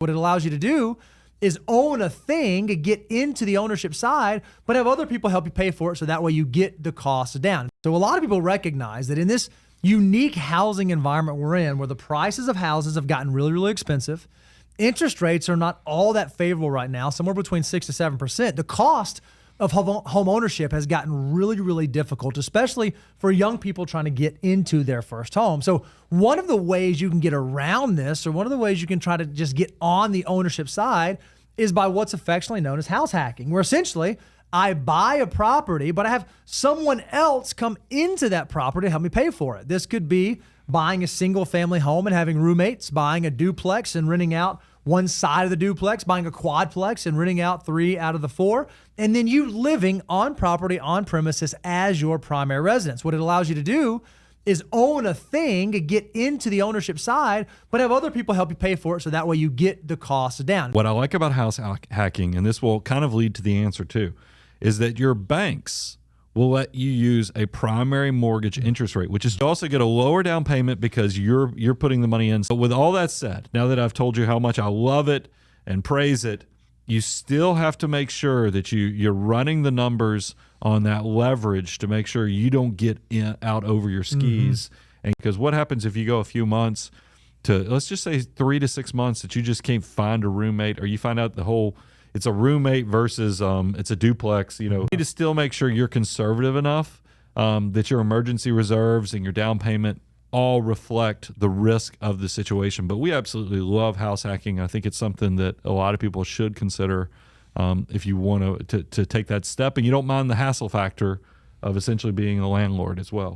What it allows you to do is own a thing, get into the ownership side, but have other people help you pay for it so that way you get the costs down. So a lot of people recognize that in this unique housing environment we're in, where the prices of houses have gotten really, really expensive, interest rates are not all that favorable right now, somewhere between 6 to 7%. The cost of home ownership has gotten really, really difficult, especially for young people trying to get into their first home. So one of the ways you can get around this, or one of the ways you can try to just get on the ownership side, is by what's affectionately known as house hacking, where essentially I buy a property, but I have someone else come into that property to help me pay for it. This could be buying a single family home and having roommates, buying a duplex and renting out one side of the duplex, buying a quadplex and renting out 3 out of the 4, and then you living on property, on premises as your primary residence. What it allows you to do is own a thing, get into the ownership side, but have other people help you pay for it so that way you get the costs down. What I like about house hacking, and this will kind of lead to the answer too, is that your banks will let you use a primary mortgage interest rate, which is to also get a lower down payment because you're putting the money in. So with all that said, now that I've told you how much I love it and praise it, you still have to make sure that you're running the numbers on that leverage to make sure you don't get out over your skis. And because what happens if you go a few months to, let's just say 3 to 6 months, that you just can't find a roommate, or you find out it's a roommate versus it's a duplex. You need to still make sure you're conservative enough that your emergency reserves and your down payment all reflect the risk of the situation. But we absolutely love house hacking. I think it's something that a lot of people should consider if you want to take that step and you don't mind the hassle factor of essentially being a landlord as well.